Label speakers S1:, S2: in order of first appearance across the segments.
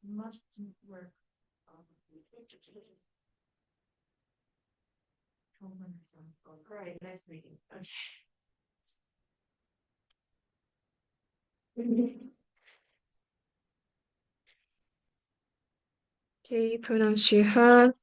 S1: much more all right, nice meeting. Okay. Okay, pronounce she, her.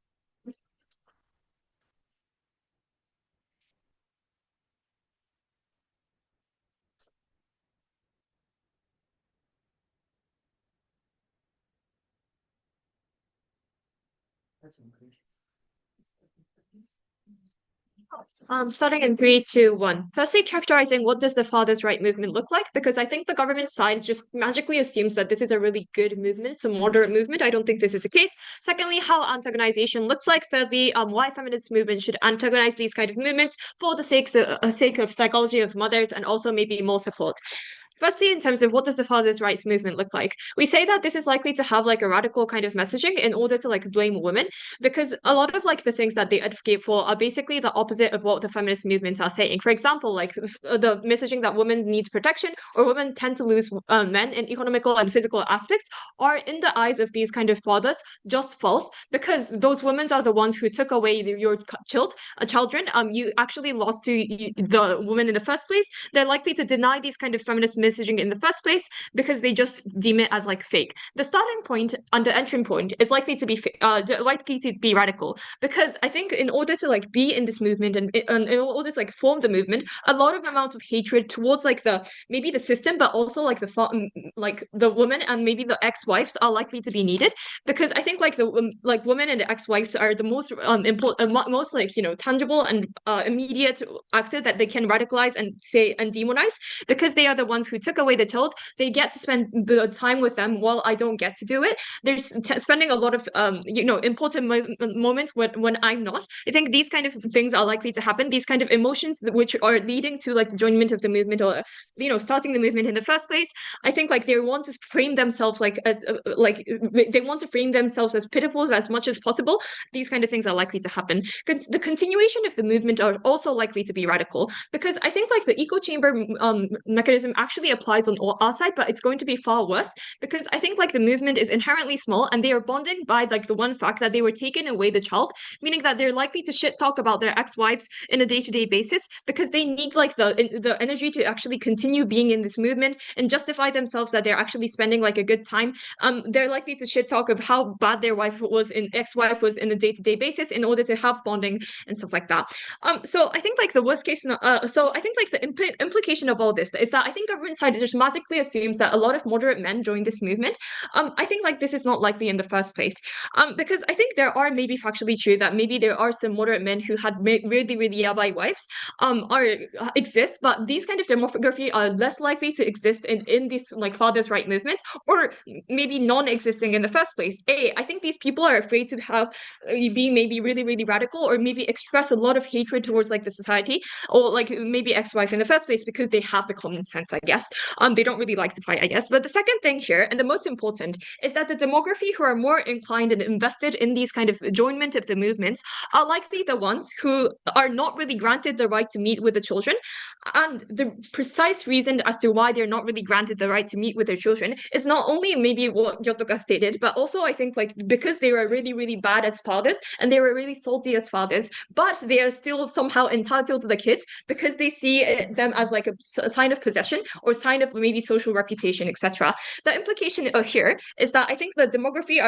S1: Starting in three, two, one. Firstly, characterizing what does the Father's Right movement look like? Because I think the government side just magically assumes that this is a really good movement. It's a moderate movement. I don't think this is the case. Secondly, how antagonization looks like. Thirdly, why feminist movement should antagonize these kind of movements for the sake of psychology of mothers and also maybe more support. Firstly, in terms of what does the father's rights movement look like, we say that this is likely to have like a radical kind of messaging in order to like blame women, because a lot of like the things that they advocate for are basically the opposite of what the feminist movements are saying. For example, like the messaging that women need protection or women tend to lose men in economical and physical aspects are in the eyes of these kind of fathers just false, because those women are the ones who took away your children. You actually lost to the woman in the first place. They're likely to deny these kind of feminist messaging in the first place because they just deem it as like fake. The starting point and the entry point is likely to be radical, because I think in order to like be in this movement and in order to like form the movement, a lot of amount of hatred towards like the maybe the system, but also like like the woman and maybe the ex-wives are likely to be needed, because I think like the like women and the ex-wives are the most important, most like tangible and immediate actor that they can radicalize and say and demonize, because they are the ones who took away the child. They get to spend the time with them while I don't get to do it. They're spending a lot of important moments when I'm not. I think these kind of things are likely to happen. These kind of emotions which are leading to like the joinment of the movement, or starting the movement in the first place. I think like they want to frame themselves like as like they want to frame themselves as pitiful as much as possible. These kind of things are likely to happen. The continuation of the movement are also likely to be radical, because I think like the echo chamber mechanism actually applies on our side, but it's going to be far worse, because I think like the movement is inherently small and they are bonding by like the one fact that they were taken away the child, meaning that they're likely to shit talk about their ex-wives in a day-to-day basis, because they need like the energy to actually continue being in this movement and justify themselves that they're actually spending like a good time. They're likely to shit talk of how bad their ex-wife was in a day-to-day basis in order to have bonding and stuff like that. So I think like the worst case, so I think like the implication of all this is that I think government side just magically assumes that a lot of moderate men join this movement. I think like this is not likely in the first place. Because I think there are maybe factually true that maybe there are some moderate men who had really, really yabai wives, are exist, but these kind of demography are less likely to exist in this like father's right movement, or maybe non-existing in the first place. I think these people are afraid to have be maybe really, really radical, or maybe express a lot of hatred towards like the society, or like maybe ex-wife in the first place, because they have the common sense, I guess. They don't really like to fight, I guess. But the second thing here, and the most important, is that the demography who are more inclined and invested in these kind of joinment of the movements are likely the ones who are not really granted the right to meet with the children. And the precise reason as to why they're not really granted the right to meet with their children is not only maybe what Yotoka stated, but also I think like because they were really, really bad as fathers and they were really salty as fathers, but they are still somehow entitled to the kids because they see them as like a sign of possession or sign of maybe social reputation, etc. The implication here is that I think the demography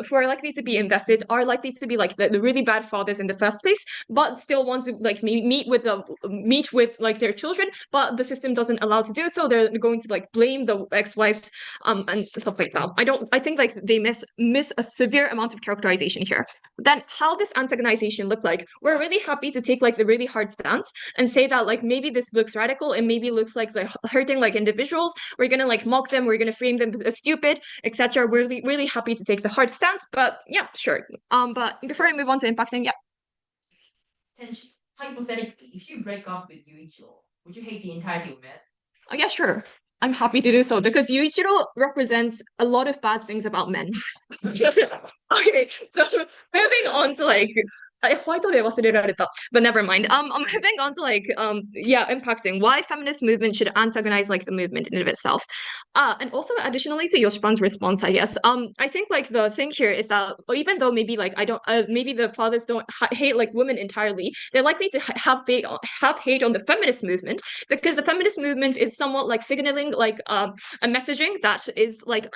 S1: who are likely to be invested are likely to be like the really bad fathers in the first place, but still want to like meet with like their children, but the system doesn't allow to do so. They're going to like blame the ex-wives and stuff like that. I think like they miss a severe amount of characterization here. Then how this antagonization look like? We're really happy to take like the really hard stance and say that like maybe this looks radical and maybe looks like they're hurting like individuals. We're gonna like mock them, we're gonna frame them as stupid, etc. We're really, really happy to take the hard stance, but yeah, sure. But before I move on to impacting, yeah.
S2: And hypothetically, if you break up with Yuichiro, would you hate the entirety of it?
S1: Oh, yeah, sure. I'm happy to do so because Yuichiro represents a lot of bad things about men. Okay, so moving on to like But never mind. I'm moving on to impacting why feminist movement should antagonize like the movement in of itself. And also additionally to Yoshpan's response, I guess. I think like the thing here is that even though maybe like I don't, maybe the fathers don't hate like women entirely, they're likely to have hate on the feminist movement because the feminist movement is somewhat like signaling like a messaging that is like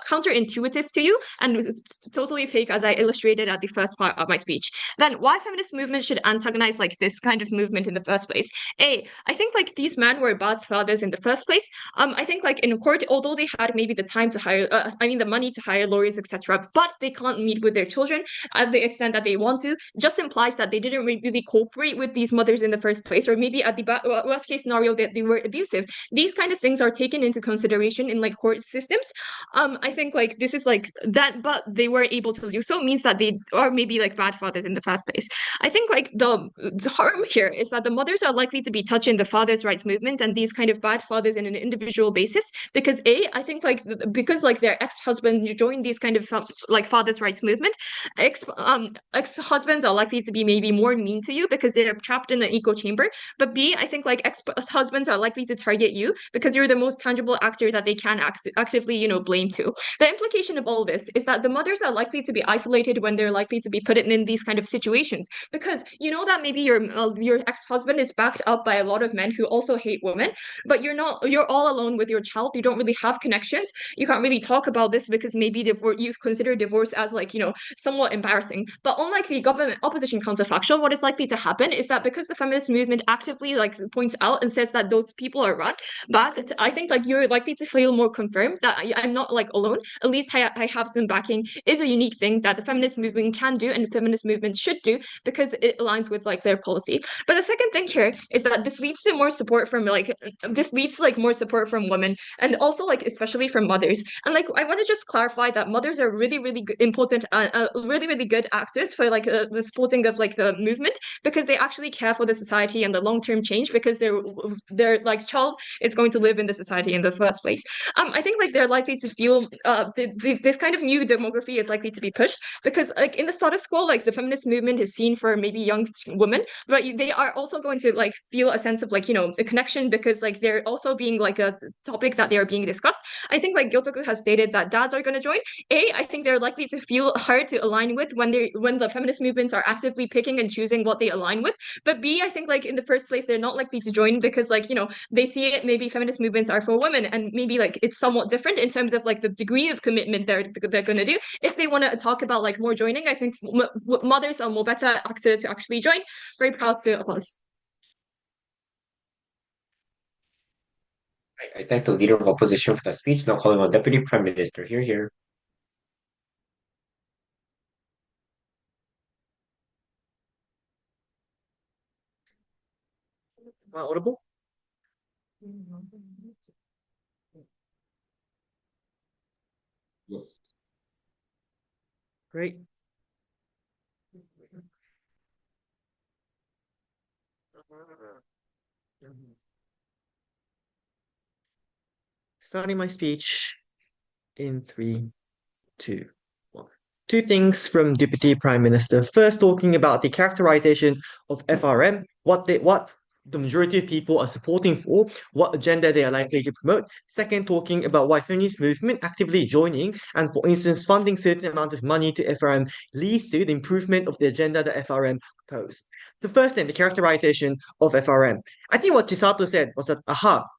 S1: counterintuitive to you and it's totally fake, as I illustrated at the first part of my speech. Then why feminist movement should antagonize like this kind of movement in the first place? I think like these men were bad fathers in the first place. I think like in court, although they had maybe the time to hire, the money to hire lawyers, etc., but they can't meet with their children at the extent that they want to, just implies that they didn't really cooperate with these mothers in the first place, or maybe at the worst case scenario that they were abusive. These kind of things are taken into consideration in like court systems. I think like this is like that, but they were able to do so means that they are maybe like bad fathers in the first place. I think like the harm here is that the mothers are likely to be touching the fathers' rights movement and these kind of bad fathers in an individual basis because I think like because like their ex-husband joined these kind of like fathers' rights movement, ex-husbands are likely to be maybe more mean to you because they're trapped in the echo chamber. But B, I think like ex-husbands are likely to target you because you're the most tangible actor that they can actively, blame to. The implication of all this is that the mothers are likely to be isolated when they're likely to be put in these kind of situations because you know that maybe your ex-husband is backed up by a lot of men who also hate women, but you're all alone with your child. You don't really have connections. You can't really talk about this because maybe you consider divorce as like somewhat embarrassing. But unlike the government opposition counterfactual, what is likely to happen is that because the feminist movement actively like points out and says that those people are wrong, but I think like you're likely to feel more confirmed that I'm not like alone. At least I have some backing is a unique thing that the feminist movement can do and the feminist movement should do because it aligns with like their policy. But the second thing here is that this leads to more support from more support from women and also like especially from mothers. And like I want to just clarify that mothers are really really important, really really good actors for like the supporting of like the movement because they actually care for the society and the long term change because their like child is going to live in the society in the first place. I think like they're likely to feel this kind of new demography is likely to be pushed because like in the status quo, like the feminist movement is seen for maybe young women, but they are also going to like feel a sense of like a connection because like they're also being like a topic that they are being discussed. I think like Gyotoku has stated that dads are going to join. I think they're likely to feel hard to align with when the feminist movements are actively picking and choosing what they align with. But B, I think like in the first place they're not likely to join because like they see it maybe feminist movements are for women and maybe like it's somewhat different in terms of like the degree of commitment they're going to do. If they want to talk about like more joining, I think mothers are more better actor to actually join. Very proud to oppose.
S3: I thank the leader of opposition for the speech. Now calling on Deputy Prime Minister. Here, here.
S4: Audible?
S3: Yes.
S4: Great. Starting my speech in 3, 2, 1. Two things from Deputy Prime Minister. First, talking about the characterization of FRM, what the majority of people are supporting for, what agenda they are likely to promote. Second, talking about why feminist movement actively joining and, for instance, funding certain amount of money to FRM leads to the improvement of the agenda that FRM propose. The first thing, the characterization of FRM. I think what Chisato said was that,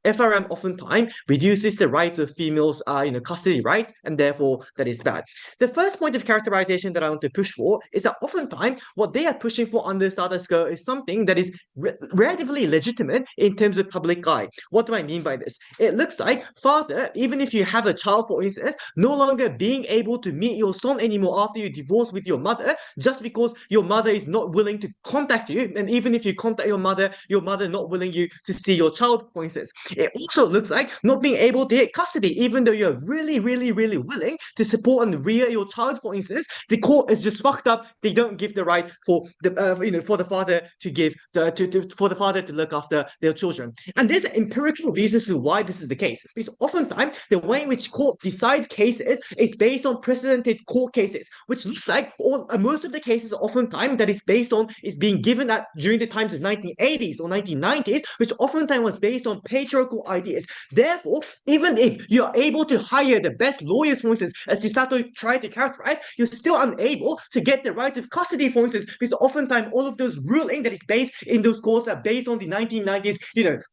S4: FRM oftentimes reduces the rights of females, custody rights, and therefore that is bad. The first point of characterization that I want to push for is that oftentimes what they are pushing for under status quo is something that is relatively legitimate in terms of public eye. What do I mean by this? It looks like father, even if you have a child, for instance, no longer being able to meet your son anymore after you divorce with your mother, just because your mother is not willing to contact you, and even if you contact your mother not willing willing you to see your child, for instance. It also looks like not being able to get custody, even though you're really, really, really willing to support and rear your child, for instance. The court is just fucked up. They don't give the right for the for the father to give for the father to look after their children. And there's empirical reasons to why this is the case. Because oftentimes the way in which court decide cases is based on precedented court cases, which looks like most of the cases oftentimes that is based on is being given at during the times of 1980s or 1990s, which oftentimes was based on patriarchal ideas. Therefore, even if you're able to hire the best lawyers, for instance, as Chisato tried to characterize, you're still unable to get the right of custody, for instance, because oftentimes all of those ruling that is based in those courts are based on the 1990s,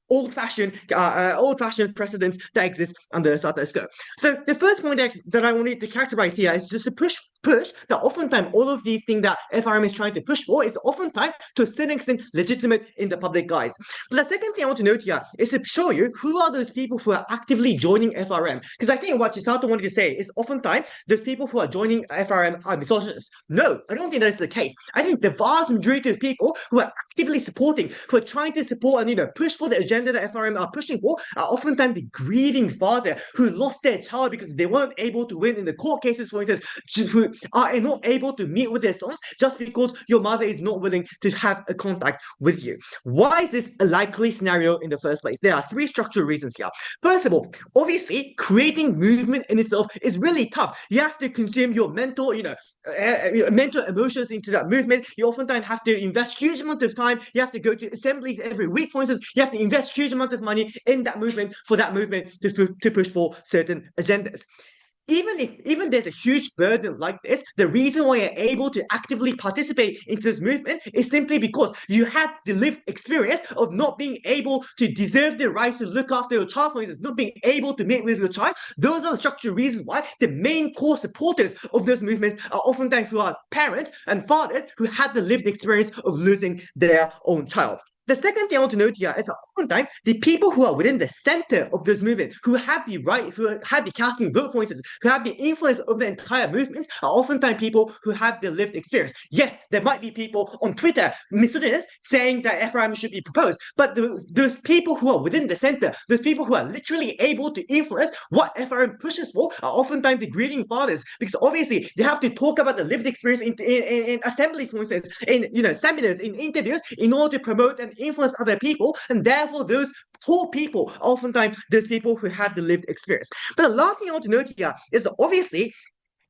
S4: old-fashioned precedents that exist under the status quo. So the first point that I wanted to characterize here is just to push that oftentimes all of these things that FRM is trying to push for is oftentimes to a certain extent legitimate in the public eyes. But the second thing I want to note here is to show you who are those people who are actively joining FRM. Because I think what Chisato wanted to say is oftentimes those people who are joining FRM are misogynists. No, I don't think that is the case. I think the vast majority of people who are actively supporting, who are trying to support and push for the agenda that FRM are pushing for, are oftentimes the grieving father who lost their child because they weren't able to win in the court cases, for instance, who are not able to meet with their sons just because your mother is not willing to have a contact with you. Why is this a likely scenario in the first place? There are three structural reasons here. First of all, obviously, creating movement in itself is really tough. You have to consume your mental, mental emotions into that movement. You oftentimes have to invest huge amount of time. You have to go to assemblies every week, for instance. You have to invest huge amount of money in that movement for that movement to push for certain agendas. Even there's a huge burden like this, the reason why you're able to actively participate into this movement is simply because you have the lived experience of not being able to deserve the rights to look after your child, for instance, not being able to meet with your child. Those are the structural reasons why the main core supporters of those movements are oftentimes who are parents and fathers who had the lived experience of losing their own child. The second thing I want to note here is that oftentimes the people who are within the center of this movement, who have the right, who have the casting vote, for instance, who have the influence of the entire movements, are oftentimes people who have the lived experience. Yes, there might be people on Twitter, misogynists, saying that FRM should be proposed, but those people who are within the center, those people who are literally able to influence what FRM pushes for, are oftentimes the grieving fathers, because obviously they have to talk about the lived experience in assemblies, for instance, in seminars, in interviews, in order to promote and influence other people, and therefore those poor people are oftentimes those people who have the lived experience. But the last thing I want to note here is that obviously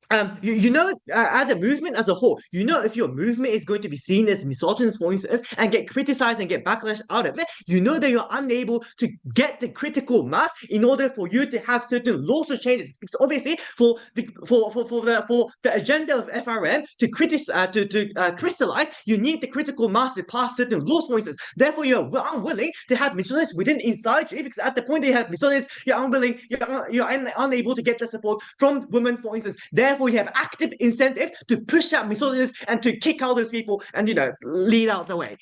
S4: as a movement as a whole, if your movement is going to be seen as misogynist, for instance, and get criticized and get backlash out of it, that you're unable to get the critical mass in order for you to have certain laws or changes. Because obviously, for the agenda of FRM to crystallize, you need the critical mass to pass certain laws, for instance. Therefore, you're unwilling to have misogynists inside you, because at the point they have misogynists, you're unwilling, you're unable to get the support from women, for instance. Therefore, you have active incentive to push out misogynists and to kick out those people and lead out the way.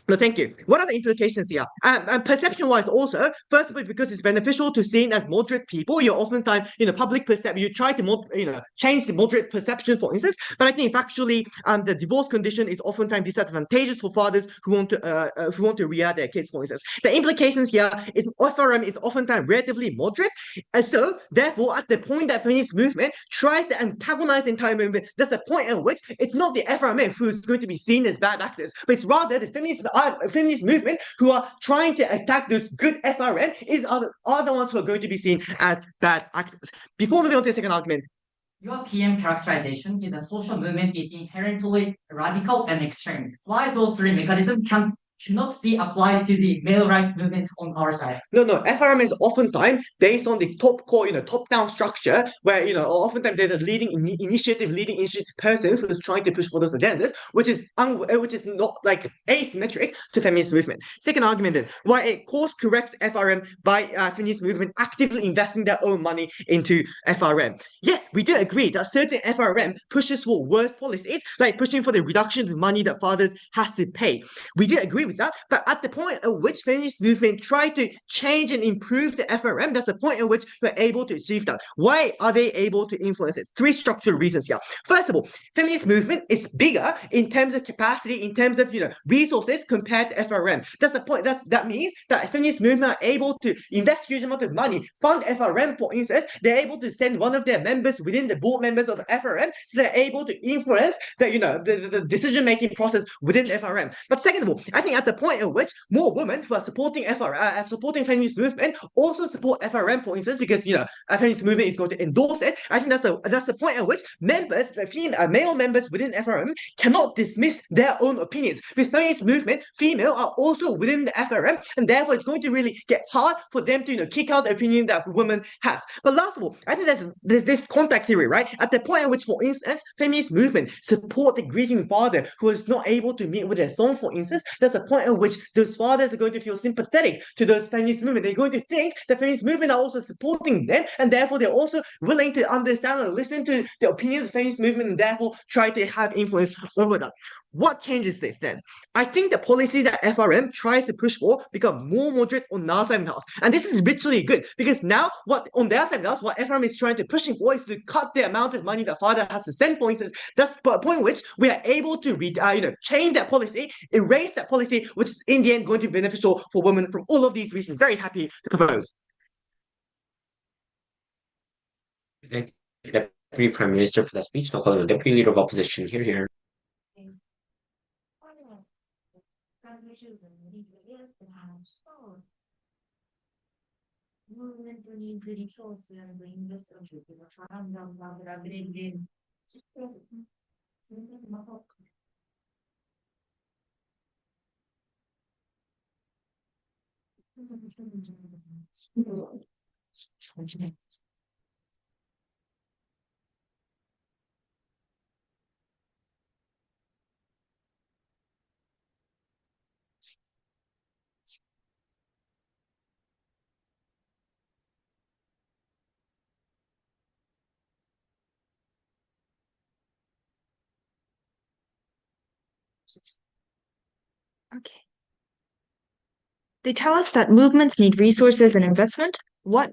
S4: No, thank you. What are the implications here? And perception-wise also, first of all, because it's beneficial to seen as moderate people, you're oftentimes, public perception, you try to, change the moderate perception, for instance, but I think factually, the divorce condition is oftentimes disadvantageous for fathers who want to rear their kids, for instance. The implications here is FRM is oftentimes relatively moderate, and so, therefore, at the point that feminist movement tries to antagonize the entire movement, there's a point at which it's not the FRM who's going to be seen as bad actors, but it's rather the feminist movement who are trying to attack those good FRM are the ones who are going to be seen as bad actors. Before moving on to the second argument,
S5: your PM characterization is a social movement is inherently radical and extreme. Why those three mechanisms cannot be applied to the male rights movement on our side?
S4: No. FRM is oftentimes based on the top-down structure where, oftentimes there's a leading initiative person who's trying to push for those agendas, which is not like asymmetric to feminist movement. Second argument then, why a course corrects FRM by feminist movement actively investing their own money into FRM. Yes, we do agree that certain FRM pushes for worse policies, like pushing for the reduction of money that fathers has to pay. We do agree with with that. But at the point at which feminist movement try to change and improve the FRM, that's the point at which we're able to achieve that. Why are they able to influence it? Three structural reasons here. First of all, feminist movement is bigger in terms of capacity, in terms of resources compared to FRM. That's the point. That means that feminist movement are able to invest huge amount of money, fund FRM, for instance. They're able to send one of their members within the board members of the FRM, so they're able to influence the decision-making process within the FRM. But second of all, I think at the point at which more women who are supporting supporting feminist movement also support FRM, for instance, because a feminist movement is going to endorse it. I think that's the point at which members, male members within FRM, cannot dismiss their own opinions. With feminist movement, female are also within the FRM, and therefore it's going to really get hard for them to kick out the opinion that a woman has. But last of all, I think there's this contact theory, right? At the point at which, for instance, feminist movement support the grieving father who is not able to meet with their son, for instance, there's a point at which those fathers are going to feel sympathetic to those feminist movement. They're going to think the feminist movement are also supporting them, and therefore they're also willing to understand and listen to the opinions of the feminist movement, and therefore try to have influence over that. What changes this then? I think the policy that FRM tries to push for become more moderate on our side of the house. And this is literally good, because now what on their side of the house, what FRM is trying to pushing for is to cut the amount of money the father has to send, for instance. That's the point which we are able to change that policy, erase that policy, which is in the end going to be beneficial for women from all of these reasons. Very happy to propose.
S3: Thank you, Deputy Prime Minister, for that speech. Now calling on Deputy Leader of Opposition. Here.
S1: Okay. They tell us that movements need resources and investment. What?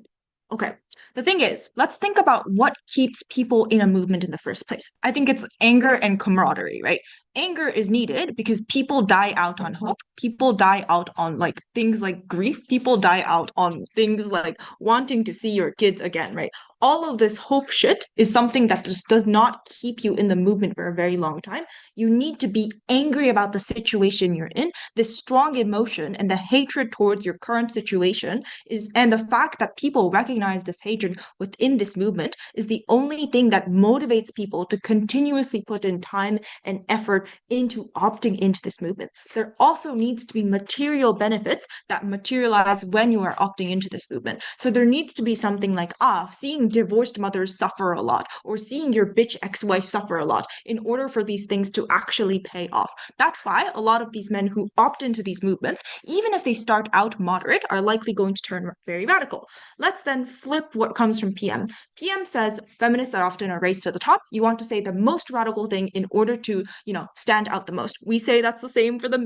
S1: Okay. The thing is, let's think about what keeps people in a movement in the first place. I think it's anger and camaraderie, right? Anger is needed because people die out on hope. People die out on things like grief. People die out on things like wanting to see your kids again, right? All of this hope shit is something that just does not keep you in the movement for a very long time. You need to be angry about the situation you're in. This strong emotion and the hatred towards your current situation and the fact that people recognize this hatred within this movement is the only thing that motivates people to continuously put in time and effort into opting into this movement. There also needs to be material benefits that materialize when you are opting into this movement. So there needs to be something like, seeing divorced mothers suffer a lot, or seeing your bitch ex-wife suffer a lot, in order for these things to actually pay off. That's why a lot of these men who opt into these movements, even if they start out moderate, are likely going to turn very radical. Let's then flip what comes from PM. PM says feminists are often a race to the top. You want to say the most radical thing in order to, stand out the most. We say that's the same for the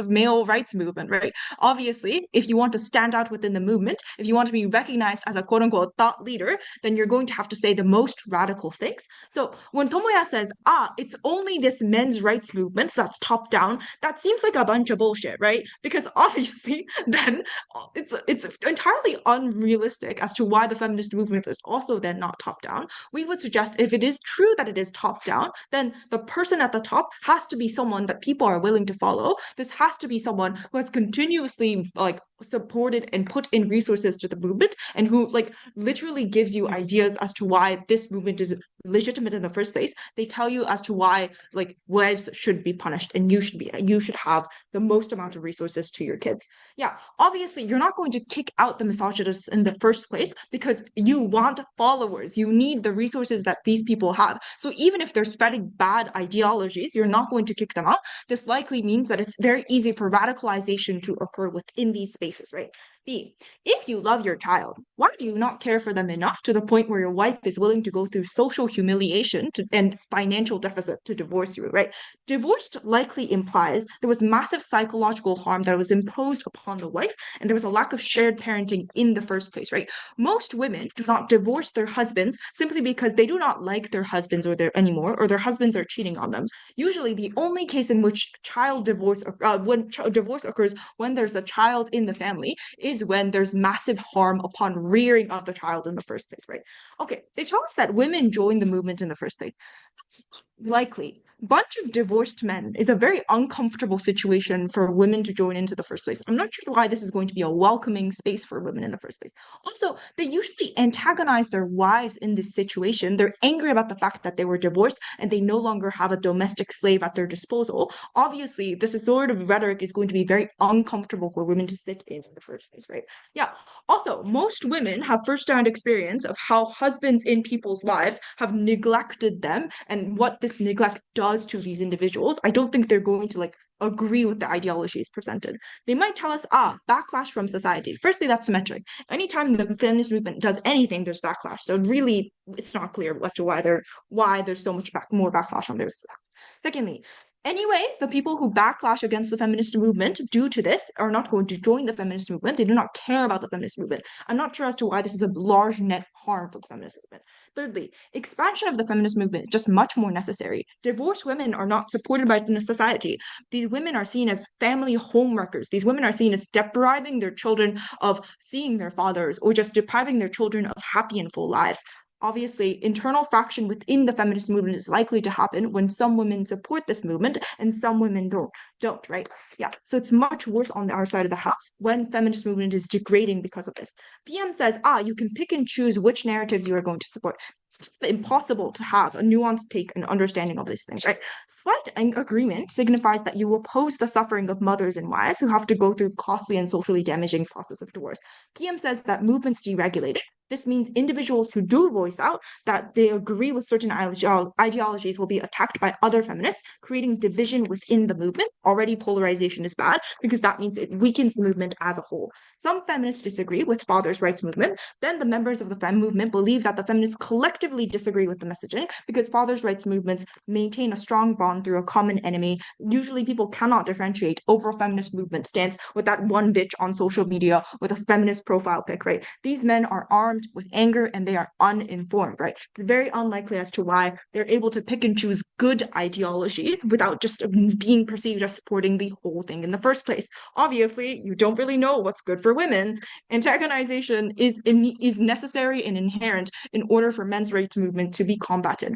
S1: male rights movement, right? Obviously, if you want to stand out within the movement, if you want to be recognized as a quote-unquote thought leader, then you're going to have to say the most radical things. So when Tomoya says, it's only this men's rights movement that's top down, that seems like a bunch of bullshit, right? Because obviously then it's entirely unrealistic as to why the feminist movement is also then not top down. We would suggest if it is true that it is top down, then the person at the top has to be someone that people are willing to follow. This has to be someone who has continuously supported and put in resources to the movement, and who literally gives you ideas as to why this movement is legitimate in the first place. They tell you as to why wives should be punished, and you should have the most amount of resources to your kids. Yeah, obviously you're not going to kick out the misogynists in the first place because you want followers. You need the resources that these people have. So even if they're spreading bad ideologies, you're not going to kick them out. This likely means that it's very easy for radicalization to occur within these spaces, right?
S6: B, if you love your child, why do you not care for them enough to the point where your wife is willing to go through social humiliation and financial deficit to divorce you, right? Divorce likely implies there was massive psychological harm that was imposed upon the wife, and there was a lack of shared parenting in the first place, right? Most women do not divorce their husbands simply because they do not like their husbands anymore, or their husbands are cheating on them. Usually, the only case in which divorce occurs when there's a child in the family is when there's massive harm upon rearing of the child in the first place, right? Okay, they tell us that women join the movement in the first place. That's likely. Bunch of divorced men is a very uncomfortable situation for women to join into the first place. I'm not sure why this is going to be a welcoming space for women in the first place. Also, they usually antagonize their wives in this situation. They're angry about the fact that they were divorced and they no longer have a domestic slave at their disposal. Obviously, this sort of rhetoric is going to be very uncomfortable for women to sit in the first place, right? Yeah. Also, most women have first-hand experience of how husbands in people's lives have neglected them and what this neglect does to these individuals. I don't think they're going to agree with the ideologies presented. They might tell us, backlash from society. Firstly, that's symmetric. Anytime the feminist movement does anything, there's backlash. So really, it's not clear as to why there's so much more backlash on theirs. Secondly, anyways, the people who backlash against the feminist movement due to this are not going to join the feminist movement. They do not care about the feminist movement. I'm not sure as to why this is a large net harm for the feminist movement. Thirdly, expansion of the feminist movement is just much more necessary. Divorced women are not supported by society. These women are seen as family homewreckers. These women are seen as depriving their children of seeing their fathers or just depriving their children of happy and full lives. Obviously, internal fraction within the feminist movement is likely to happen when some women support this movement and some women don't, right? Yeah, so it's much worse on our side of the house when feminist movement is degrading because of this. PM says, you can pick and choose which narratives you are going to support. It's impossible to have a nuanced take and understanding of these things, right? Slight agreement signifies that you oppose the suffering of mothers and wives who have to go through costly and socially damaging process of divorce. PM says that movements deregulated. This means individuals who do voice out that they agree with certain ideologies will be attacked by other feminists, creating division within the movement. Already polarization is bad because that means it weakens the movement as a whole. Some feminists disagree with fathers' rights movement. Then the members of the fem movement believe that the feminists collectively disagree with the messaging because fathers' rights movements maintain a strong bond through a common enemy. Usually people cannot differentiate over feminist movement stance with that one bitch on social media with a feminist profile pic, right? These men are armed with anger and they are uninformed, right? It's very unlikely as to why they're able to pick and choose good ideologies without just being perceived as supporting the whole thing in the first place. Obviously, you don't really know what's good for women. Antagonization is necessary and inherent in order for men's rights movement to be combated.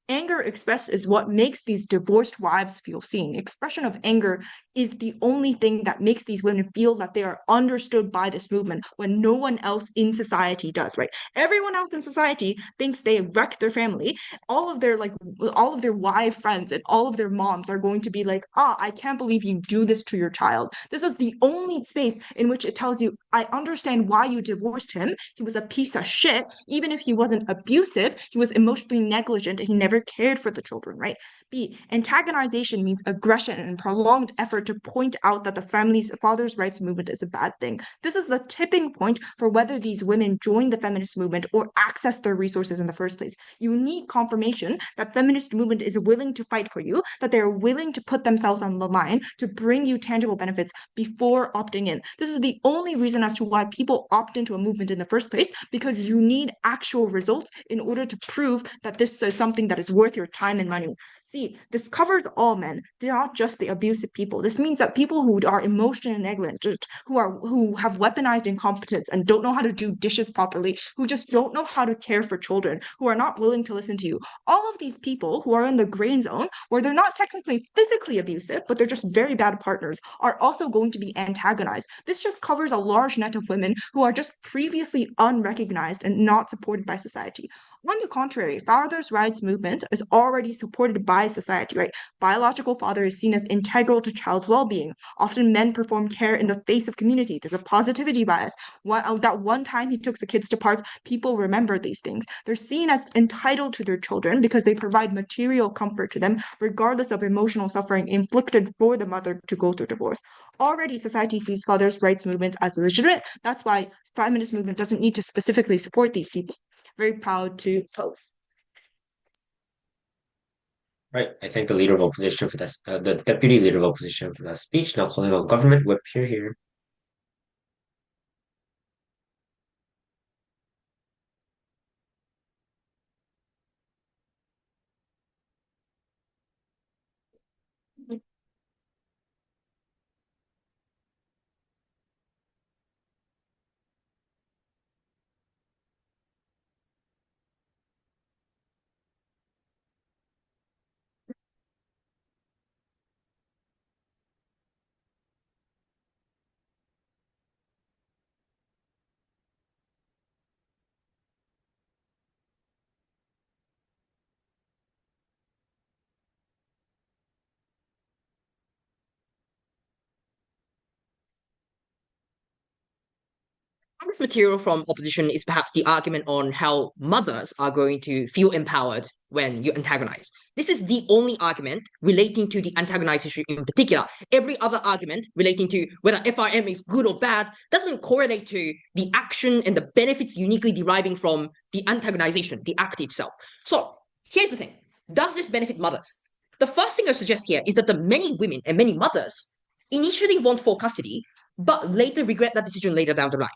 S6: Anger expressed is what makes these divorced wives feel seen. Expression of anger is the only thing that makes these women feel that they are understood by this movement when no one else in society does, right? Everyone else in society thinks they wreck their family. All of their wife friends and all of their moms are going to be like, I can't believe you do this to your child. This is the only space in which it tells you, I understand why you divorced him. He was a piece of shit. Even if he wasn't abusive, he was emotionally negligent and he never cared for the children, right? B, antagonization means aggression and prolonged effort to point out that the father's rights movement is a bad thing. This is the tipping point for whether these women join the feminist movement or access their resources in the first place. You need confirmation that feminist movement is willing to fight for you, that they're willing to put themselves on the line to bring you tangible benefits before opting in. This is the only reason as to why people opt into a movement in the first place, because you need actual results in order to prove that this is something that is worth your time and money. See, this covers all men, not just the abusive people. This means that people who are emotionally negligent, who have weaponized incompetence and don't know how to do dishes properly, who just don't know how to care for children, who are not willing to listen to you. All of these people who are in the gray zone, where they're not technically physically abusive, but they're just very bad partners, are also going to be antagonized. This just covers a large net of women who are just previously unrecognized and not supported by society. On the contrary, fathers' rights movement is already supported by society, right? Biological father is seen as integral to child's well-being. Often men perform care in the face of community. There's a positivity bias. That one time he took the kids to park, people remember these things. They're seen as entitled to their children because they provide material comfort to them, regardless of emotional suffering inflicted for the mother to go through divorce. Already, society sees fathers' rights movements as legitimate. That's why feminist movement doesn't need to specifically support these people. Very proud to post.
S3: Right. I thank the leader of opposition for that, the deputy leader of opposition for that speech. Now calling on government whip here.
S7: This material from opposition is perhaps the argument on how mothers are going to feel empowered when you antagonize. This is the only argument relating to the antagonization in particular. Every other argument relating to whether FRM is good or bad doesn't correlate to the action and the benefits uniquely deriving from the antagonization, the act itself. So here's the thing. Does this benefit mothers? The first thing I suggest here is that the many women and many mothers initially want full custody, but later regret that decision later down the line.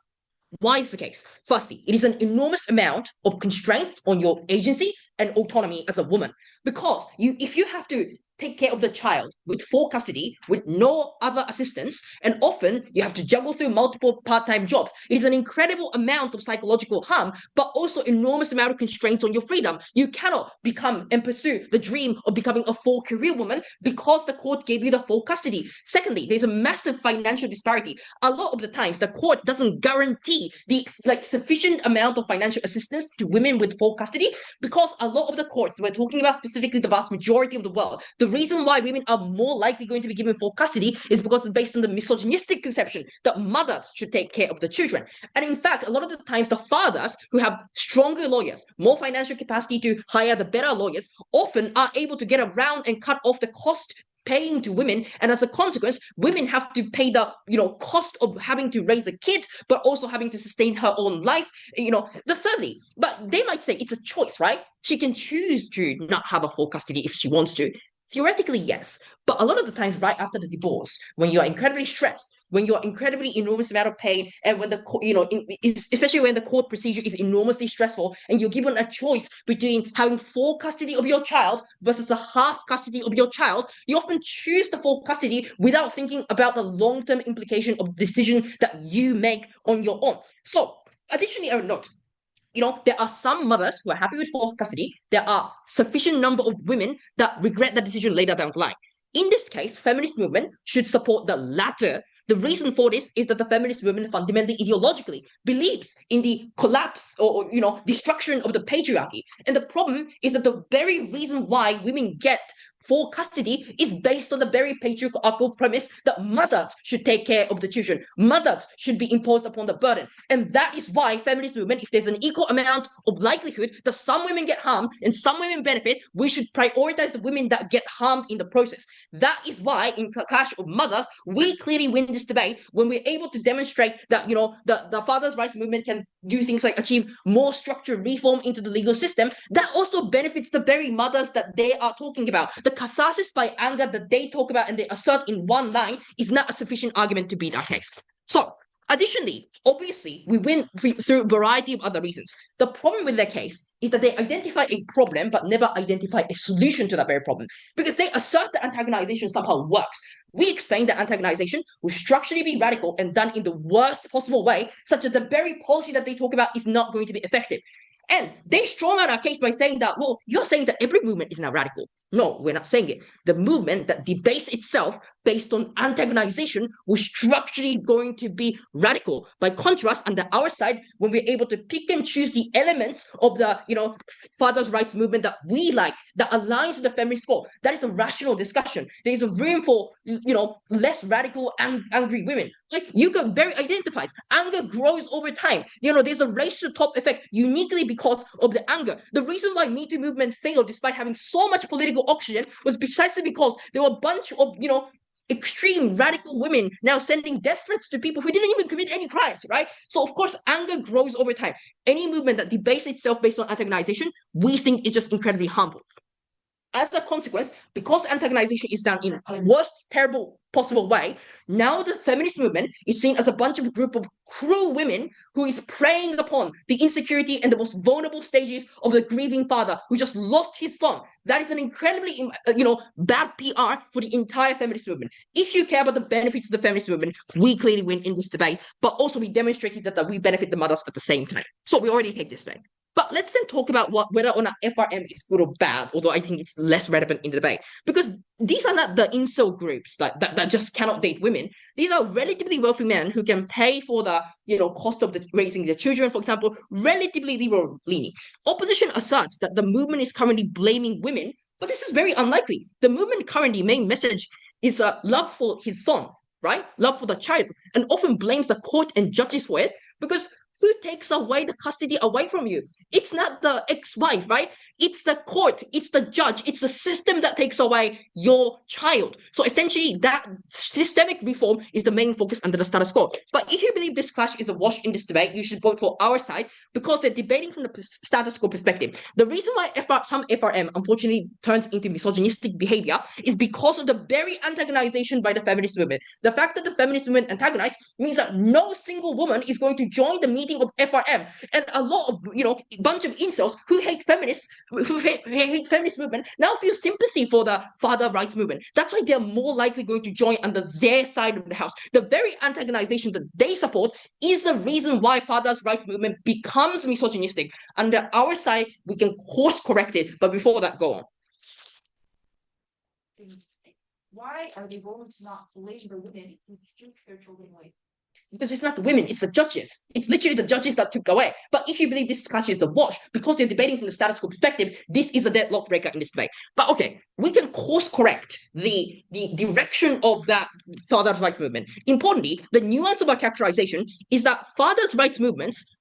S7: Why is the case? Firstly, it is an enormous amount of constraints on your agency and autonomy as a woman. Because if you have to take care of the child with full custody, with no other assistance, and often you have to juggle through multiple part-time jobs, it is an incredible amount of psychological harm, but also enormous amount of constraints on your freedom. You cannot become and pursue the dream of becoming a full career woman because the court gave you the full custody. Secondly, there's a massive financial disparity. A lot of the times, the court doesn't guarantee the sufficient amount of financial assistance to women with full custody because a lot of the courts, we're talking about specifically the vast majority of the world, the reason why women are more likely going to be given full custody is because it's based on the misogynistic conception that mothers should take care of the children. And in fact, a lot of the times, the fathers who have stronger lawyers, more financial capacity to hire the better lawyers, often are able to get around and cut off the cost paying to women, and as a consequence, women have to pay the cost of having to raise a kid, but also having to sustain her own life. Thirdly, but they might say it's a choice, right? She can choose to not have a full custody if she wants to. Theoretically, yes, but a lot of the times, right after the divorce, when you are incredibly stressed, when you're incredibly enormous amount of pain, and when especially when the court procedure is enormously stressful, and you're given a choice between having full custody of your child versus a half custody of your child, you often choose the full custody without thinking about the long-term implication of the decision that you make on your own. So, additionally, I would note, there are some mothers who are happy with full custody. There are sufficient number of women that regret that decision later down the line. In this case, feminist movement should support the latter. The reason for this is that the feminist movement fundamentally ideologically believes in the collapse or destruction of the patriarchy. And the problem is that the very reason why women get full custody is based on the very patriarchal premise that mothers should take care of the children. Mothers should be imposed upon the burden. And that is why feminist movement, if there's an equal amount of likelihood that some women get harmed and some women benefit, we should prioritize the women that get harmed in the process. That is why in Clash of Mothers, we clearly win this debate when we're able to demonstrate that, the fathers' rights movement can do things like achieve more structured reform into the legal system. That also benefits the very mothers that they are talking about. The catharsis by anger that they talk about and they assert in one line is not a sufficient argument to beat our case. So, additionally, obviously, we win through a variety of other reasons. The problem with their case is that they identify a problem but never identify a solution to that very problem because they assert that antagonization somehow works. We explain that antagonization will structurally be radical and done in the worst possible way, such that the very policy that they talk about is not going to be effective. And they strong out our case by saying that, well, you're saying that every movement is now radical. No, we're not saying it. The movement that debates itself based on antagonization was structurally going to be radical. By contrast, under our side, when we're able to pick and choose the elements of the, father's rights movement that we like, that aligns with the feminist goal, that is a rational discussion. There is a room for, less radical and angry women. Like Yuka very identifies, anger grows over time. There's a race to the top effect uniquely because of the anger. The reason why Me Too movement failed despite having so much political oxygen was precisely because there were a bunch of, extreme radical women now sending death threats to people who didn't even commit any crimes, right? So of course, anger grows over time. Any movement that debates itself based on antagonization, we think is just incredibly harmful. As a consequence, because antagonization is done in the worst, terrible possible way, now the feminist movement is seen as a bunch of group of cruel women who is preying upon the insecurity and the most vulnerable stages of the grieving father who just lost his son. That is an incredibly, bad PR for the entire feminist movement. If you care about the benefits of the feminist movement, we clearly win in this debate, but also we demonstrated that we benefit the mothers at the same time. So we already take this back. But let's then talk about whether or not FRM is good or bad, although I think it's less relevant in the debate. Because these are not the incel groups that just cannot date women. These are relatively wealthy men who can pay for the cost of raising their children, for example, relatively liberal leaning. Opposition asserts that the movement is currently blaming women, but this is very unlikely. The movement currently main message is love for his son, right? Love for the child, and often blames the court and judges for it because who takes away the custody away from you? It's not the ex-wife, right? It's the court, it's the judge, it's the system that takes away your child. So essentially, that systemic reform is the main focus under the status quo. But if you believe this clash is a wash in this debate, you should vote for our side because they're debating from the status quo perspective. The reason why some FRM unfortunately turns into misogynistic behavior is because of the very antagonization by the feminist movement. The fact that the feminist movement antagonized means that no single woman is going to join the meeting of FRM, and a lot of bunch of incels who hate feminists, who hate feminist movement now feel sympathy for the father rights movement. That's why they're more likely going to join under their side of the house. The very antagonization that they support is the reason why father's rights movement becomes misogynistic. Under our side, we can course correct it, but before that, go on.
S6: Why are they going to not blame the women who took their children away?
S7: Because it's not the women, it's the judges. It's literally the judges that took away. But if you believe this discussion is a wash, because you're debating from the status quo perspective, this is a deadlock breaker in this debate. But okay, we can course correct the direction of that father's rights movement. Importantly, the nuance of our characterization is that father's rights movements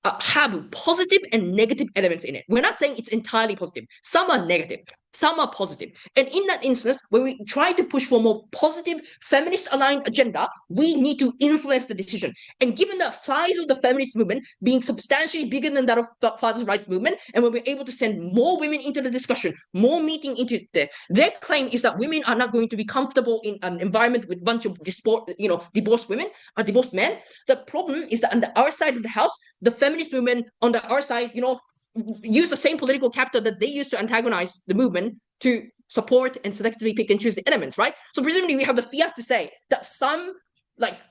S7: have positive and negative elements in it. We're not saying it's entirely positive. Some are negative, some are positive. And in that instance, when we try to push for a more positive, feminist-aligned agenda, we need to influence the decision. And given the size of the feminist movement being substantially bigger than that of the father's rights movement, and when we're able to send more women into the discussion, more meeting into their claim is that women are not going to be comfortable in an environment with a bunch of divorced women or divorced men. The problem is that on our side of the house, the feminist movement on our side, use the same political capital that they use to antagonize the movement to support and selectively pick and choose the elements, right? So presumably we have the fiat to say that some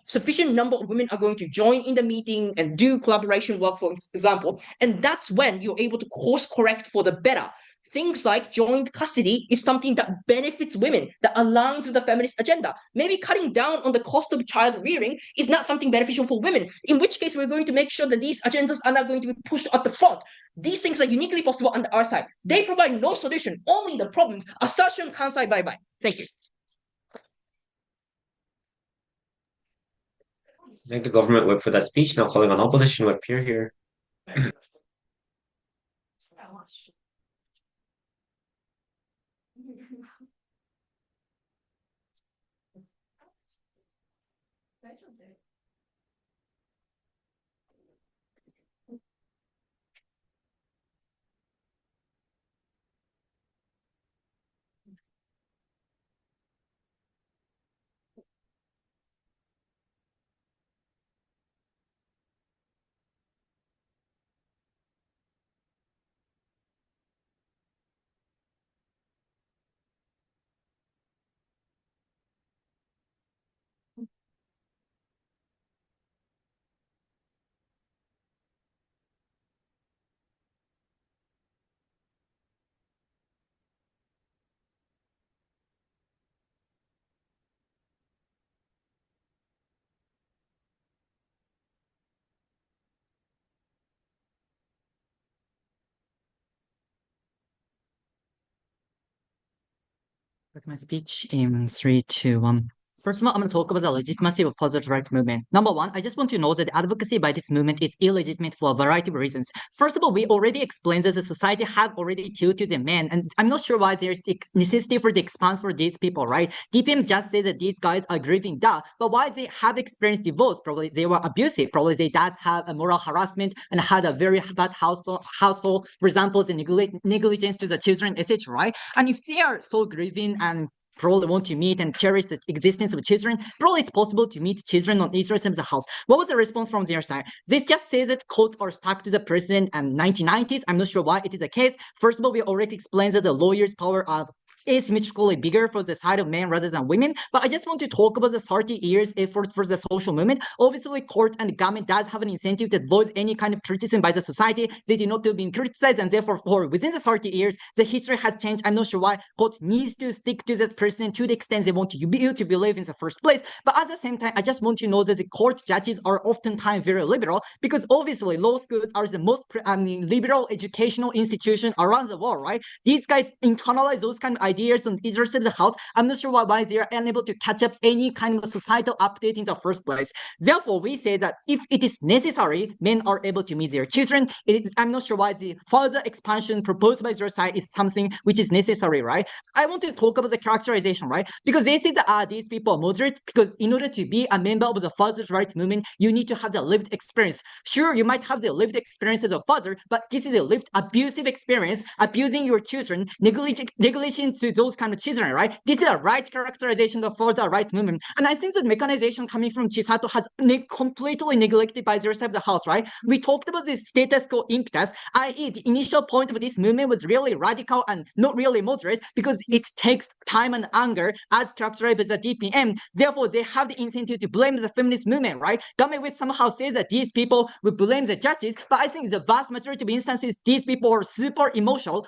S7: sufficient number of women are going to join in the meeting and do collaboration work, for example, and that's when you're able to course correct for the better. Things like joint custody is something that benefits women, that aligns with the feminist agenda. Maybe cutting down on the cost of child rearing is not something beneficial for women, in which case we're going to make sure that these agendas are not going to be pushed at the front. These things are uniquely possible on our side. They provide no solution, only the problems. Assertion, Kansai, bye-bye. Thank you.
S3: Thank the government whip for that speech. Now calling on opposition whip here.
S5: With my speech in 3, 2, 1. First of all, I'm going to talk about the legitimacy of father's right movement. Number one, I just want to know that the advocacy by this movement is illegitimate for a variety of reasons. First of all, we already explained that the society had already tilted the men, and I'm not sure why there's necessity for the expanse for these people, right? DPM just says that these guys are grieving, but why they have experienced divorce? Probably they were abusive. Probably their dads had a moral harassment and had a very bad household. For example, the negligence to the children, etc. Right? And if they are so grieving and probably want to meet and cherish the existence of children, probably it's possible to meet children on each side of the house. What was the response from their side? This just says that quotes are stuck to the president and 1990s. I'm not sure why it is the case. First of all, we already explained that the lawyers' power are asymmetrically bigger for the side of men rather than women. But I just want to talk about the 30 years effort for the social movement. Obviously, court and government does have an incentive to avoid any kind of criticism by the society. They do not to be criticized, and therefore, for within the 30 years, the history has changed. I'm not sure why court needs to stick to this person to the extent they want you to believe in the first place. But at the same time, I just want to know that the court judges are oftentimes very liberal, because obviously law schools are the most liberal educational institution around the world, right? These guys internalize those kind of ideas on either side of the house. I'm not sure why they are unable to catch up any kind of societal update in the first place. Therefore, we say that if it is necessary, men are able to meet their children. I'm not sure why the further expansion proposed by their side is something which is necessary, right? I want to talk about the characterization, right? Because they say that these people are moderate, because in order to be a member of the father's right movement, you need to have the lived experience. Sure, you might have the lived experience as a father, but this is a lived abusive experience, abusing your children, negligence to those kind of children, right? This is a right characterization of father rights movement. And I think that mechanization coming from Chisato has completely neglected by the rest of the house, right? We talked about this status quo impetus, i.e. the initial point of this movement was really radical and not really moderate, because it takes time and anger as characterized by the DPM. Therefore, they have the incentive to blame the feminist movement, right? Government will somehow say that these people will blame the judges, but I think the vast majority of instances, these people are super emotional.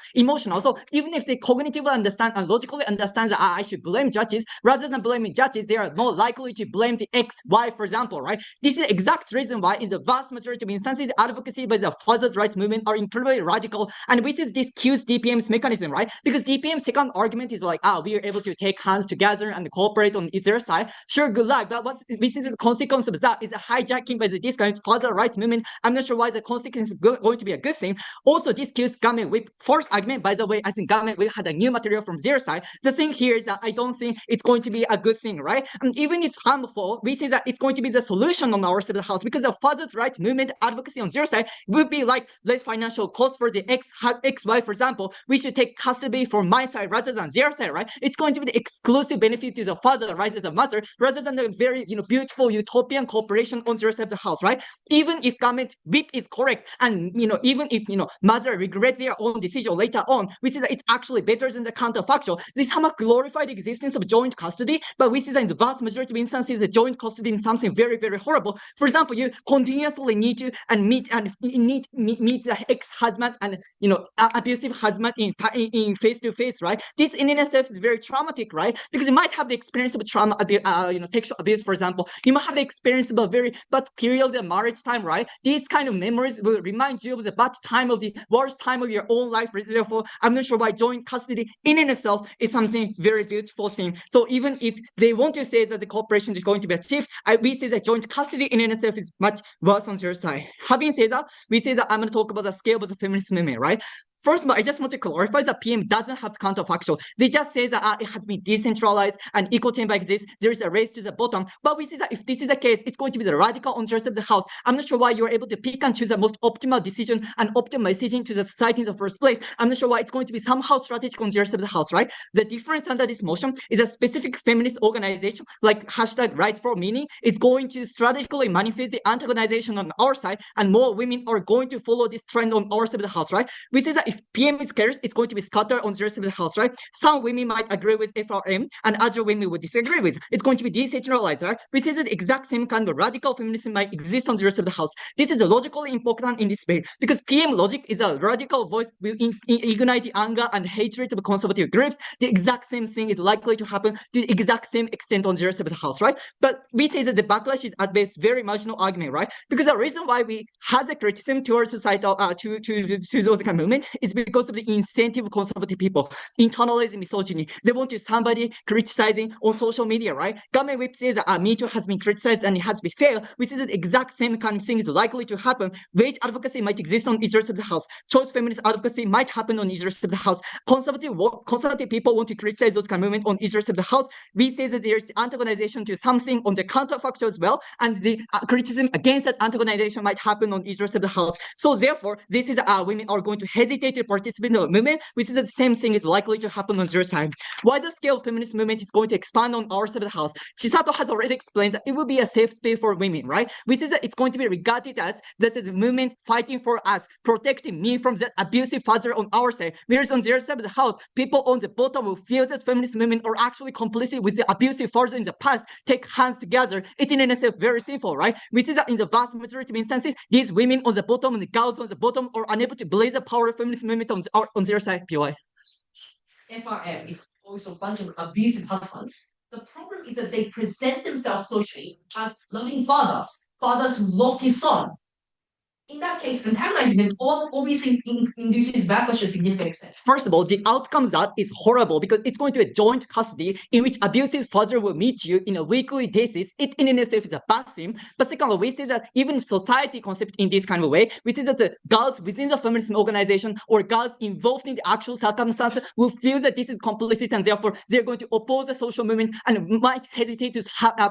S5: So even if they cognitively understand and logically understand that I should blame judges, rather than blaming judges, they are more likely to blame the ex-wife, for example, right? This is the exact reason why in the vast majority of instances, advocacy by the father's rights movement are incredibly radical. And we see this cues DPM's mechanism, right? Because DPM's second argument is like, we are able to take hands together and cooperate on either side. Sure, good luck. But what we see the consequence of that is a hijacking by this kind of father rights movement. I'm not sure why the consequence is going to be a good thing. Also, this cues government with first argument. By the way, I think government will have a new material from their side. The thing here is that I don't think it's going to be a good thing, right? And even if it's harmful, we say that it's going to be the solution on our side of the house, because the father's rights movement advocacy on their side would be like less financial cost for the ex-wife, for example. We should take custody for my side rather than their side, right? It's going to be the exclusive benefit to the father, right, as a mother, rather than the very beautiful utopian cooperation on their side of the house, right? Even if government whip is correct, and even if mother regrets their own decision later on, we see that it's actually better than the counterfactual. This somehow glorified the existence of joint custody, but we see that in the vast majority of instances, the joint custody is something very, very horrible. For example, you continuously need to meet the ex-husband and abusive husband in face to face, right? This in itself is very traumatic, right? Because you might have the experience of trauma, sexual abuse, for example. You might have the experience of a very bad period of marriage time, right? These kind of memories will remind you of the bad time of the worst time of your own life. Therefore, I'm not sure why joint custody in itself is something very beautiful thing. So even if they want to say that the cooperation is going to be achieved, we say that joint custody in itself is much worse on their side. Having said that, we say that I'm going to talk about the scale of the feminist movement, right? First of all, I just want to clarify that PM doesn't have counterfactual. They just say that it has been decentralized and equal chamber exists. There is a race to the bottom. But we see that if this is the case, it's going to be the radical interest of the house. I'm not sure why you're able to pick and choose the most optimal decision and optimal messaging to the society in the first place. I'm not sure why it's going to be somehow strategic on the rest of the house, right? The difference under this motion is a specific feminist organization like hashtag rights for meaning is going to strategically manifest the antagonization on our side, and more women are going to follow this trend on our side of the house, right? We say that if PM is scarce, it's going to be scattered on the rest of the house, right? Some women might agree with FRM and other women would disagree with. It's going to be decentralized, right? Which is the exact same kind of radical feminism might exist on the rest of the house. This is logically important in this debate because PM logic is a radical voice will ignite the anger and hatred of conservative groups. The exact same thing is likely to happen to the exact same extent on the rest of the house, right? But we say that the backlash is at best very marginal argument, right? Because the reason why we have the criticism towards societal to those kind of movement is because of the incentive of conservative people, internalizing misogyny. They want to somebody criticizing on social media, right? Government whip says that Me Too has been criticized and it has been failed, which is the exact same kind of thing is likely to happen. Wage advocacy might exist on either side of the house. Choice feminist advocacy might happen on either side of the house. Conservative people want to criticize those kind of movement on either side of the house. We say that there's antagonization to something on the counterfactual as well, and the criticism against that antagonization might happen on either side of the house. So therefore, this is women are going to hesitate to participate in the movement, which is the same thing is likely to happen on their side. Wider scale feminist movement is going to expand on our side of the house. Chisato has already explained that it will be a safe space for women, right? Which is that it's going to be regarded as that is a movement fighting for us, protecting me from that abusive father on our side. Whereas on their side of the house, people on the bottom who feel that feminist movement are actually complicit with the abusive father in the past, take hands together. It in itself very simple, right? We see that in the vast majority of instances, these women on the bottom and the girls on the bottom are unable to blaze the power of feminist movement on their side. PY.
S2: FRM is also a bunch of abusive husbands. The problem is that they present themselves socially as loving fathers who lost his son. In that case, antagonizing them obviously induces backlash to a significant extent.
S5: First of all, the outcome of that is horrible because it's going to be a joint custody in which abusive father will meet you in a weekly basis. It in itself is a bad thing. But secondly, we see that even society concept in this kind of way, we see that the girls within the feminist organization or girls involved in the actual circumstance will feel that this is complicit and therefore they're going to oppose the social movement and might hesitate to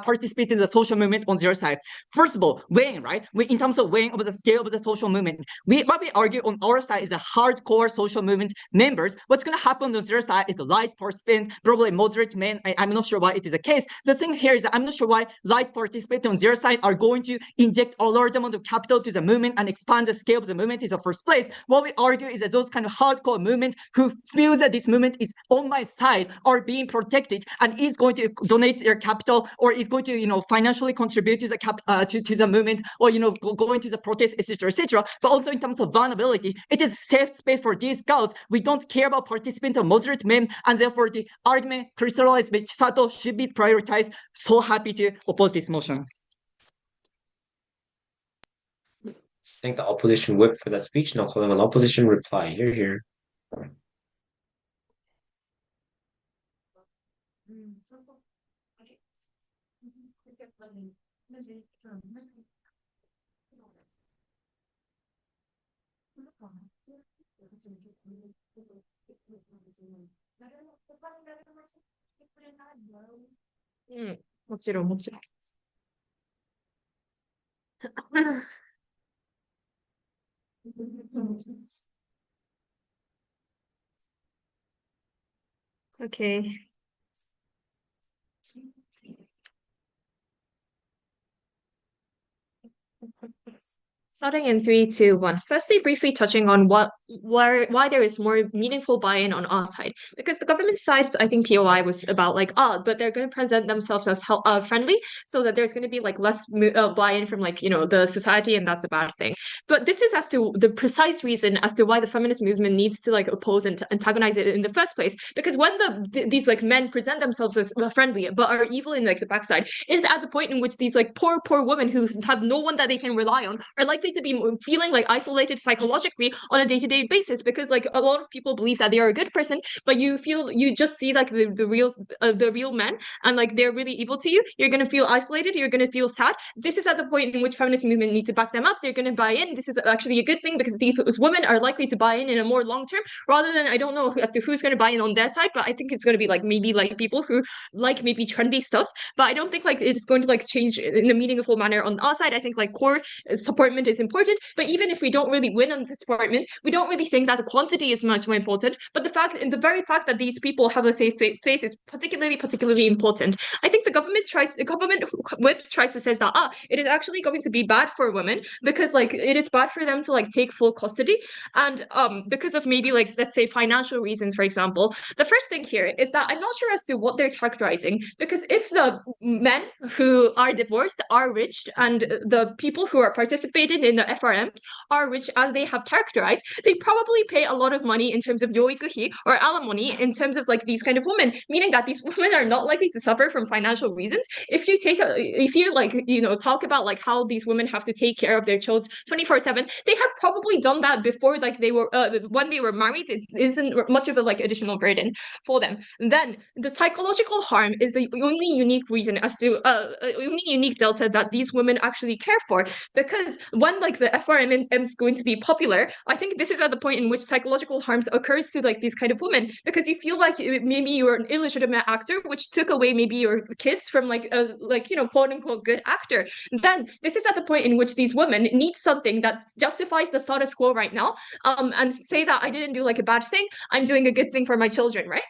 S5: participate in the social movement on their side. First of all, weighing, right? In terms of weighing of the scale of the social movement, what we argue on our side is a hardcore social movement members. What's going to happen on their side is a light participant, probably moderate men. I'm not sure why it is the case. The thing here is that I'm not sure why light participants on their side are going to inject a large amount of capital to the movement and expand the scale of the movement in the first place. What we argue is that those kind of hardcore movement who feel that this movement is on my side are being protected and is going to donate their capital or is going to financially contribute to the to the movement or go into the protest, etc., etc. But also in terms of vulnerability, it is safe space for these girls. We don't care about participants or moderate men, and therefore the argument crystallized by Chisato should be prioritized. So happy to oppose this motion.
S3: Thank the opposition whip for that speech. Now calling on opposition reply. Here.
S1: 모찌로. Okay. Starting in 3, 2, 1. Firstly, briefly touching on why there is more meaningful buy-in on our side. Because the government side, I think POI was about but they're going to present themselves as friendly, so that there's going to be less buy-in from the society, and that's a bad thing. But this is as to the precise reason as to why the feminist movement needs to oppose and antagonize it in the first place. Because when these men present themselves as friendly but are evil in the backside, is at the point in which these poor women who have no one that they can rely on are likely to be feeling isolated psychologically on a day-to-day basis, because a lot of people believe that they are a good person, but you just see the real men, and they're really evil to you. You're going to feel isolated, you're going to feel sad. This is at the point in which feminist movement need to back them up. They're going to buy in. This is actually a good thing, because these women are likely to buy in a more long term, rather than, I don't know as to who's going to buy in on their side, but I think it's going to be maybe people who maybe trendy stuff, but I don't think it's going to change in a meaningful manner on our side. I think core supportment is important, but even if we don't really win on this supportment, we don't really think that the quantity is much more important, but the very fact that these people have a safe space is particularly important. I think the government whip tries to say that it is actually going to be bad for women, because it is bad for them to take full custody, and because of maybe let's say financial reasons, for example. The first thing here is that I'm not sure as to what they're characterizing, because if the men who are divorced are rich and the people who are participating in the FRMs are rich as they have characterized, they they probably pay a lot of money in terms of yoikuhi or alimony in terms of like these kind of women, meaning that these women are not likely to suffer from financial reasons. If you like, talk about like how these women have to take care of their children 24/7, they have probably done that before, like they were when they were married. It isn't much of a like additional burden for them. Then the psychological harm is the only unique reason as to only unique delta that these women actually care for, because when like the FRM is going to be popular, I think this is at the point in which psychological harms occurs to like these kind of women, because you feel like maybe you're an illegitimate actor, which took away maybe your kids from like a quote unquote good actor. Then this is at the point in which these women need something that justifies the status quo right now, and say that I didn't do like a bad thing, I'm doing a good thing for my children, right?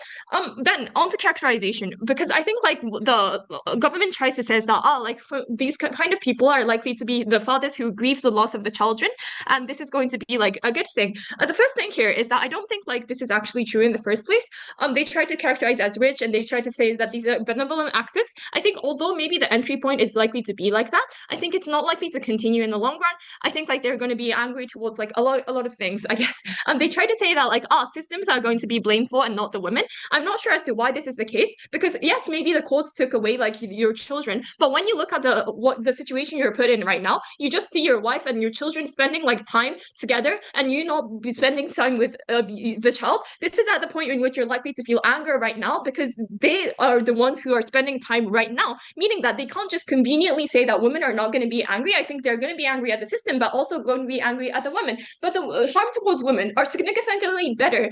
S1: Then on to characterization, because I think like the government tries to say that like for these kind of people are likely to be the fathers who grieve the loss of the children, and this is going to be like a good thing. The first thing here is that I don't think like this is actually true in the first place. They try to characterize as rich, and they try to say that these are benevolent actors. I think although maybe the entry point is likely to be like that, I think it's not likely to continue in the long run. I think like they're going to be angry towards like a lot of things, I guess. They try to say that like systems are going to be blamed for and not the women. I'm not sure as to why this is the case, because yes, maybe the courts took away like your children, but when you look at the situation you're put in right now, you just see your wife and your children spending like time together, and you not be spending time with the child. This is at the point in which you're likely to feel anger right now, because they are the ones who are spending time right now, meaning that they can't just conveniently say that women are not going to be angry. I think they're going to be angry at the system, but also going to be angry at the women. But the harm towards women are significantly bigger,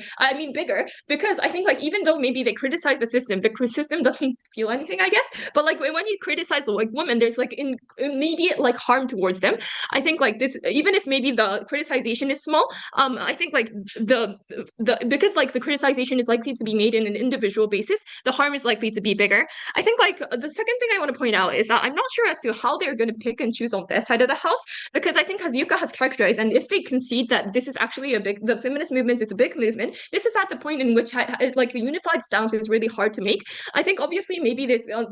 S1: because I think like even though maybe they criticize the system doesn't feel anything, I guess. But like when you criticize like women, there's like immediate like harm towards them. I think like this, even if maybe the criticization is small, I think like the because like the criticization is likely to be made in an individual basis, the harm is likely to be bigger. I think like the second thing I want to point out is that I'm not sure as to how they're going to pick and choose on their side of the house, because I think as Yuka has characterized, and if they concede that this is actually the feminist movement is a big movement, this is at the point in which like the unified stance is really hard to make. I think obviously maybe there's there's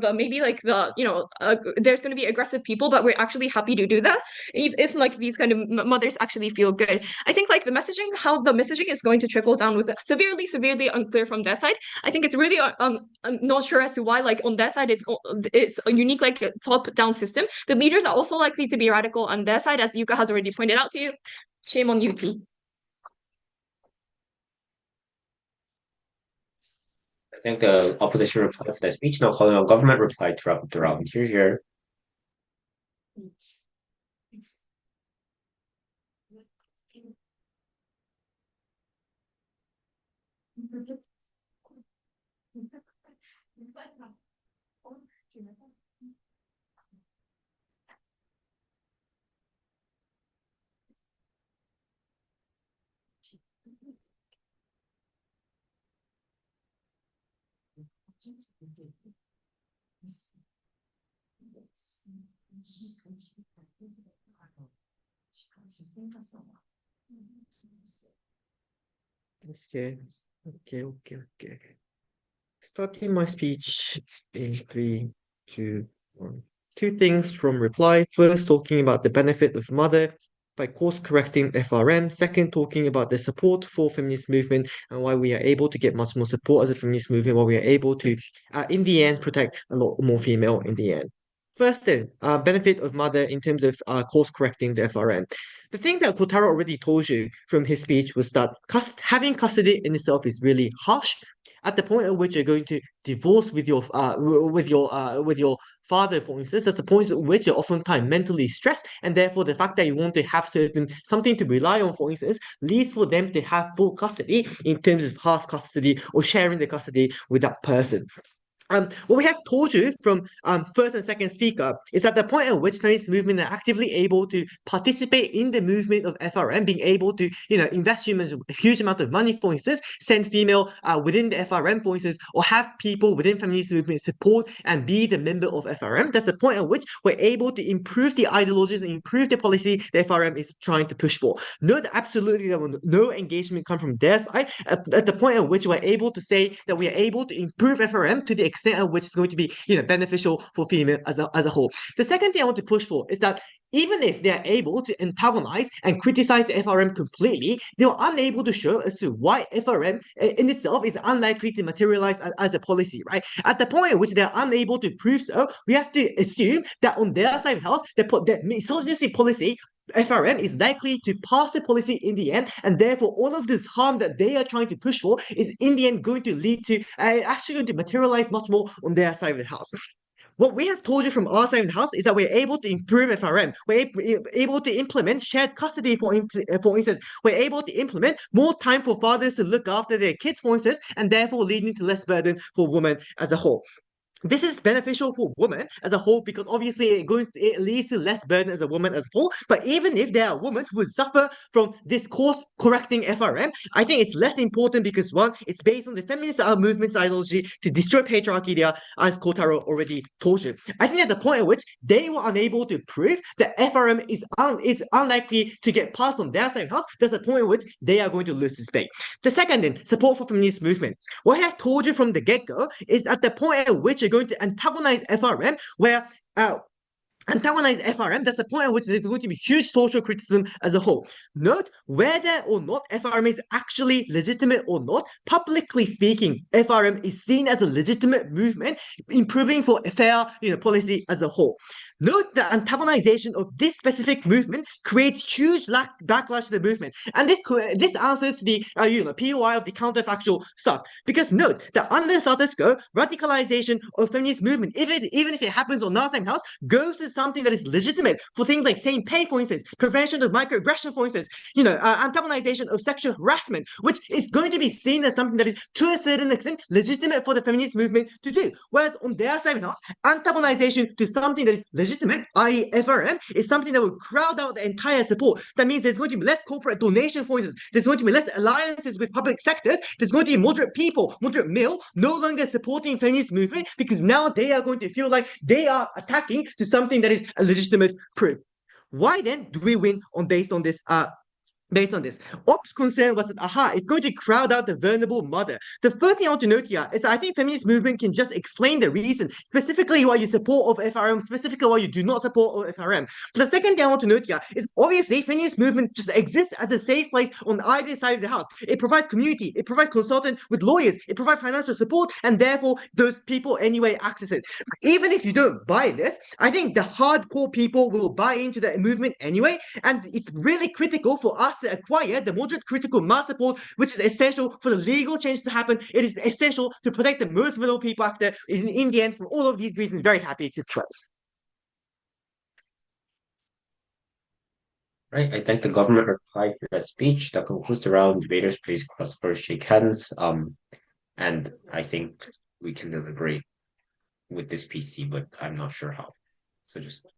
S1: going to be aggressive people, but we're actually happy to do that if like these kind of mothers actually feel good. I think like how the messaging is going to trickle down was severely unclear from their side. I think it's really I'm not sure as to why like on their side it's a unique like top down system. The leaders are also likely to be radical on their side, as Yuka has already pointed out to you. Shame on you, T.
S3: I think the opposition replied for that speech. Now calling on government replied to the Robin here.
S4: Okay. Starting my speech in 3, 2, 1. Two things from reply. First, talking about the benefit of mother by course correcting FRM. Second, talking about the support for feminist movement and why we are able to get much more support as a feminist movement, why we are able to, in the end, protect a lot more female in the end. First then, benefit of mother in terms of course correcting the FRM. The thing that Kotaro already told you from his speech was that having custody in itself is really harsh. At the point at which you're going to divorce with your father, for instance, that's the point at which you're oftentimes mentally stressed, and therefore the fact that you want to have something to rely on, for instance, leads for them to have full custody in terms of half custody or sharing the custody with that person. What we have told you from first and second speaker is that the point at which feminist movement are actively able to participate in the movement of FRM, being able to invest huge amount of money, for instance, send female within the FRM, for instance, or have people within feminist movement support and be the member of FRM. That's the point at which we're able to improve the ideologies and improve the policy the FRM is trying to push for. Note absolutely there will no engagement come from their side at the point at which we're able to say that we are able to improve FRM to the extent of which it's going to be, beneficial for female as a whole. The second thing I want to push for is that even if they're able to antagonize and criticize the FRM completely, they were unable to show as to why FRM in itself is unlikely to materialize as a policy, right? At the point at which they're unable to prove so, we have to assume that on their side of the house, that misogynistic policy FRM is likely to pass the policy in the end, and therefore all of this harm that they are trying to push for is in the end going to lead to actually going to materialize much more on their side of the house. What we have told you from our side of the house is that we're able to improve FRM. We're able to implement shared custody, for instance. We're able to implement more time for fathers to look after their kids, for instance, and therefore leading to less burden for women as a whole. This is beneficial for women as a whole because obviously it leads to less burden as a woman as a whole. But even if there are women who would suffer from this course correcting FRM, I think it's less important because one, it's based on the feminist movement's ideology to destroy patriarchy there, as Kotaro already told you. I think at the point at which they were unable to prove that FRM is unlikely to get passed on their side of the house, there's a point at which they are going to lose this debate. The second thing, support for feminist movement. What I have told you from the get-go is at the point at which you're going to antagonize FRM, where antagonize FRM, that's the point at which there's going to be huge social criticism as a whole. Note, whether or not FRM is actually legitimate or not, publicly speaking, FRM is seen as a legitimate movement, improving for a fair policy as a whole. Note the antagonization of this specific movement creates huge backlash to the movement, and this answers the POI of the counterfactual stuff. Because note that under status quo, radicalization of feminist movement, even if it happens on Northern House, goes to something that is legitimate for things like same pay, for instance, prevention of microaggression, for instance, antagonization of sexual harassment, which is going to be seen as something that is to a certain extent legitimate for the feminist movement to do. Whereas on their side of the house, antagonization to something that is legitimate, i.e. FRM, is something that will crowd out the entire support. That means there's going to be less corporate donation, for instance. There's going to be less alliances with public sectors. There's going to be moderate people, moderate male, no longer supporting feminist movement because now they are going to feel like they are attacking to something that is a legitimate proof. Why then do we win based on this? Based on this, Ops' concern was that, it's going to crowd out the vulnerable mother. The first thing I want to note here is I think feminist movement can just explain the reason, specifically why you support of FRM, specifically why you do not support of FRM. But the second thing I want to note here is obviously feminist movement just exists as a safe place on either side of the house. It provides community, it provides consultant with lawyers, it provides financial support, and therefore those people anyway access it. Even if you don't buy this, I think the hardcore people will buy into the movement anyway, and it's really critical for us to acquire the moderate critical mass support, which is essential for the legal change to happen. It is essential to protect the most vulnerable people after. In the end, for all of these reasons, very happy to close.
S3: Right, I thank the government reply for that speech. That concludes the round. Debaters, please cross first, shake hands. And I think we can deliberate with this PC, but I'm not sure how. So just